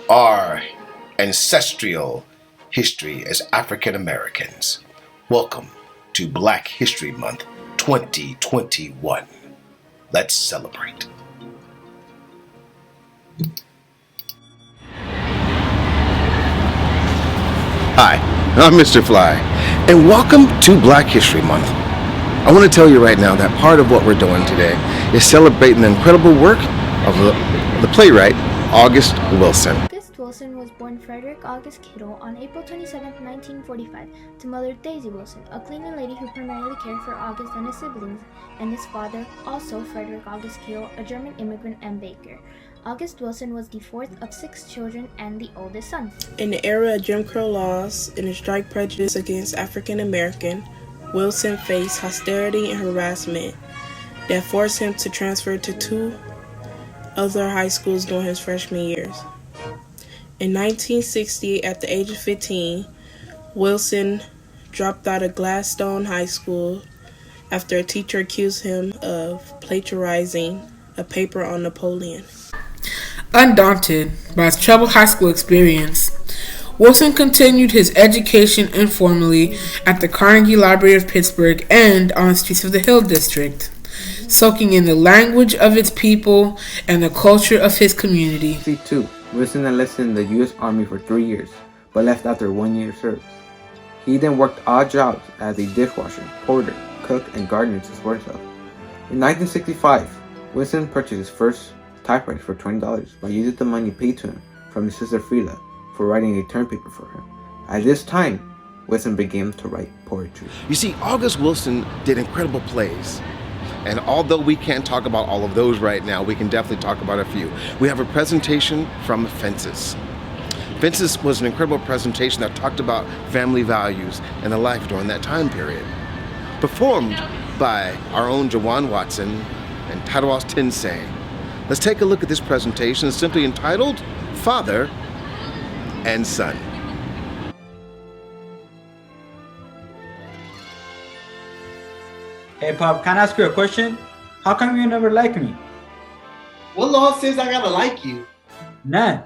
our ancestral history as African Americans. Welcome to Black History Month 2021. Let's celebrate. Hi, I'm Mr. Fly, and welcome to Black History Month. I want to tell you right now that part of what we're doing today is celebrating the incredible work of the playwright August Wilson. August Wilson was born Frederick August Kittle on April 27, 1945, to mother Daisy Wilson, a cleaning lady who primarily cared for August and his siblings, and his father, also Frederick August Kittle, a German immigrant and baker. August Wilson was the fourth of 6 children and the oldest son. In the era of Jim Crow laws and the strike prejudice against African Americans, Wilson faced hostility and harassment that forced him to transfer to 2 other high schools during his freshman years. In 1960, at the age of 15, Wilson dropped out of Gladstone High School after a teacher accused him of plagiarizing a paper on Napoleon. Undaunted by his troubled high school experience, Wilson continued his education informally at the Carnegie Library of Pittsburgh and on the streets of the Hill District, soaking in the language of its people and the culture of his community. C2, Wilson enlisted in the U.S. Army for 3 years, but left after 1 year service. He then worked odd jobs as a dishwasher, porter, cook, and gardener to support himself. In 1965, Wilson purchased his first typewriter for $20 by using the money paid to him from his sister Frida for writing a term paper for him. At this time, Wilson began to write poetry. You see, August Wilson did incredible plays. And although we can't talk about all of those right now, we can definitely talk about a few. We have a presentation from Fences. Fences was an incredible presentation that talked about family values and the life during that time period. Performed by our own Jawan Watson and Tadwas Tinsay. Let's take a look at this presentation, simply entitled Father and Son. Hey Pop, can I ask you a question? How come you never like me? What law says I gotta like you? None.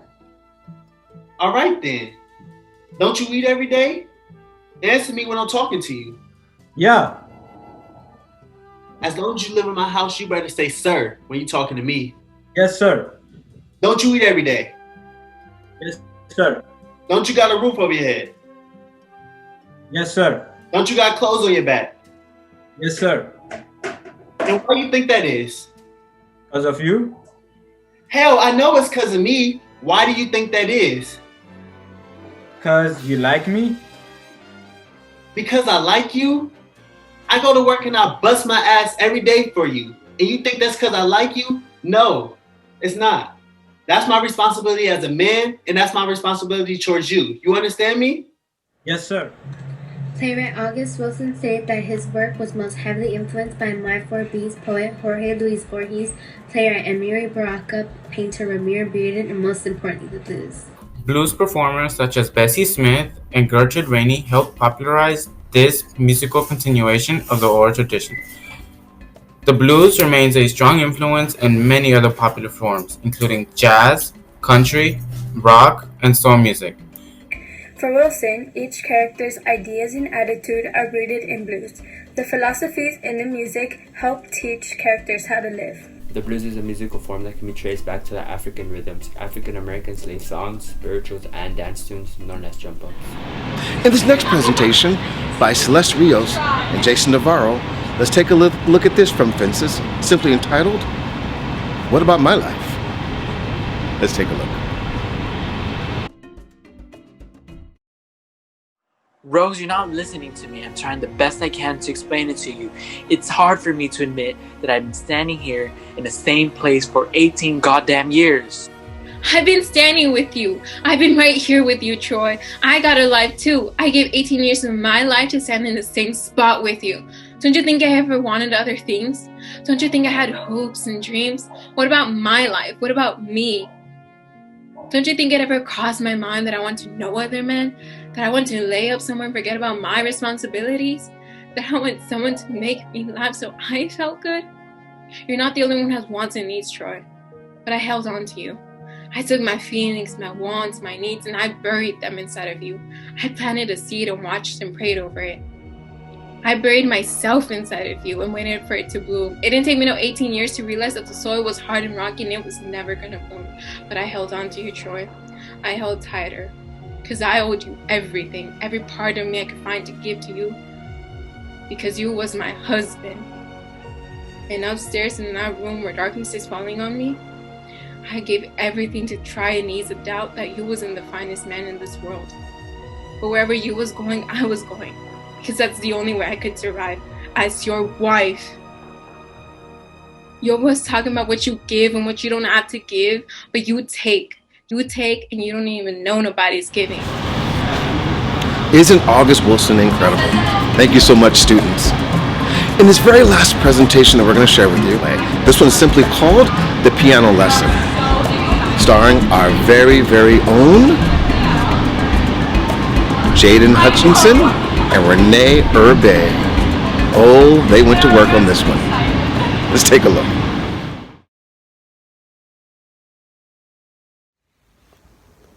Alright then. Don't you eat every day? Answer me when I'm talking to you. Yeah. As long as you live in my house, you better say sir when you're talking to me. Yes, sir. Don't you eat every day? Yes, sir. Don't you got a roof over your head? Yes, sir. Don't you got clothes on your back? Yes, sir. And why you think that is? Because of you? Hell, I know it's because of me. Why do you think that is? Because you like me? Because I like you? I go to work and I bust my ass every day for you. And you think that's because I like you? No, it's not. That's my responsibility as a man, and that's my responsibility towards you. You understand me? Yes, sir. Playwright August Wilson stated that his work was most heavily influenced by My Four B's poet Jorge Luis Borges, playwright Amiri Baraka, painter Ramir Bearden, and most importantly, the blues. Blues performers such as Bessie Smith and Gertrude Rainey helped popularize this musical continuation of the oral tradition. The blues remains a strong influence in many other popular forms, including jazz, country, rock, and soul music. For Wilson, each character's ideas and attitude are rooted in blues. The philosophies in the music help teach characters how to live. The blues is a musical form that can be traced back to the African rhythms, African American slave songs, spirituals, and dance tunes known as jump ups. In this next presentation by Celeste Rios and Jason Navarro, let's take a look at this from Fences, simply entitled, What About My Life? Let's take a look. Rose, you're not listening to me. I'm trying the best I can to explain it to you. It's hard for me to admit that I've been standing here in the same place for 18 goddamn years. I've been standing with you. I've been right here with you, Troy. I got a life too. I gave 18 years of my life to stand in the same spot with you. Don't you think I ever wanted other things? Don't you think I had hopes and dreams? What about my life? What about me? Don't you think it ever crossed my mind that I want to know other men? That I want to lay up somewhere and forget about my responsibilities? That I want someone to make me laugh so I felt good? You're not the only one who has wants and needs, Troy. But I held on to you. I took my feelings, my wants, my needs, and I buried them inside of you. I planted a seed and watched and prayed over it. I buried myself inside of you and waited for it to bloom. It didn't take me no 18 years to realize that the soil was hard and rocky and it was never gonna bloom. But I held on to you, Troy. I held tighter. Because I owed you everything, every part of me I could find to give to you. Because you was my husband. And upstairs in that room where darkness is falling on me, I gave everything to try and ease the doubt that you wasn't the finest man in this world. But wherever you was going, I was going. Because that's the only way I could survive as your wife. You always talking about what you give and what you don't have to give, but you take. You take and you don't even know nobody's giving. Isn't August Wilson incredible? Thank you so much, students. In this very last presentation that we're going to share with you, this one is simply called The Piano Lesson, starring our very, very own Jaden Hutchinson and Renee Urbe. Oh, they went to work on this one. Let's take a look.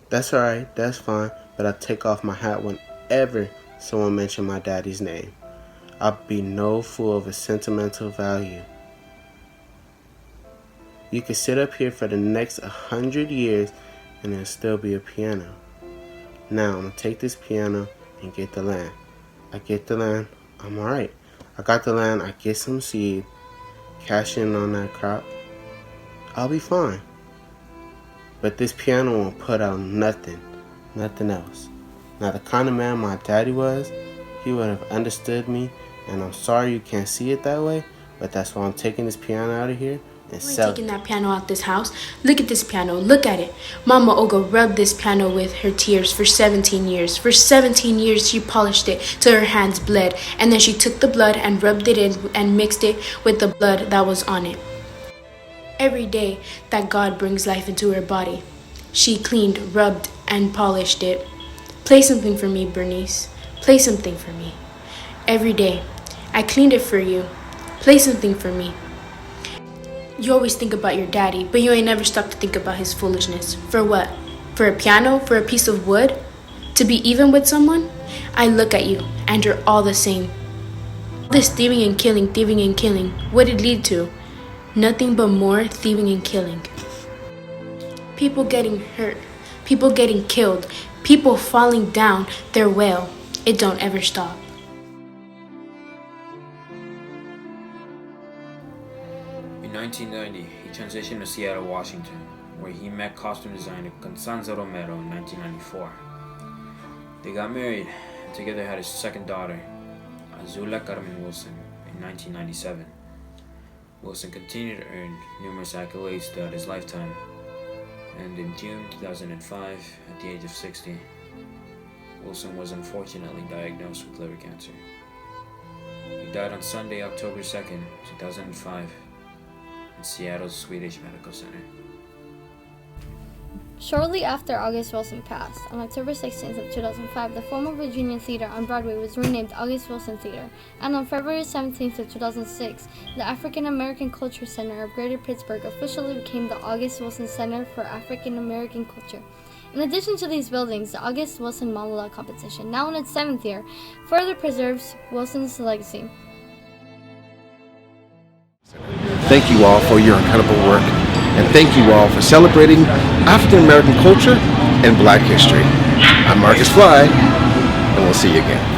That's alright, that's fine, but I take off my hat whenever someone mentions my daddy's name. I'll be no fool of a sentimental value. You could sit up here for the next 100 years and there'll still be a piano. Now I'm gonna take this piano and get the land. I get the land, I'm alright. I got the land, I get some seed, cash in on that crop, I'll be fine. But this piano won't put out nothing else. Now the kind of man my daddy was, he would have understood me, and I'm sorry you can't see it that way, but that's why I'm taking this piano out of here and selling it. Taking that piano out this house. Look at this piano, look at it. Mama Olga rubbed this piano with her tears for 17 years. For 17 years she polished it till her hands bled, and then she took the blood and rubbed it in and mixed it with the blood that was on it. Every day that God brings life into her body, she cleaned, rubbed, and polished it. Play something for me, Bernice. Play something for me. Every day, I cleaned it for you. Play something for me. You always think about your daddy, but you ain't never stopped to think about his foolishness. For what? For a piano? For a piece of wood? To be even with someone? I look at you, and you're all the same. This thieving and killing, what did it lead to? Nothing but more thieving and killing. People getting hurt, people getting killed, people falling down their well. It don't ever stop. In 1990, he transitioned to Seattle, Washington, where he met costume designer Constanza Romero in 1994. They got married and together had a second daughter, Azula Carmen Wilson, in 1997. Wilson continued to earn numerous accolades throughout his lifetime, and in June 2005, at the age of 60, Wilson was unfortunately diagnosed with liver cancer. He died on Sunday, October 2nd, 2005, in Seattle's Swedish Medical Center. Shortly after August Wilson passed, on October 16th of 2005, the former Virginia Theater on Broadway was renamed August Wilson Theater, and on February 17th of 2006, the African American Culture Center of Greater Pittsburgh officially became the August Wilson Center for African American Culture. In addition to these buildings, the August Wilson Monologue Competition, now in its 7th year, further preserves Wilson's legacy. Thank you all for your incredible work, and thank you all for celebrating African American culture and Black history. I'm Marcus Fly, and we'll see you again.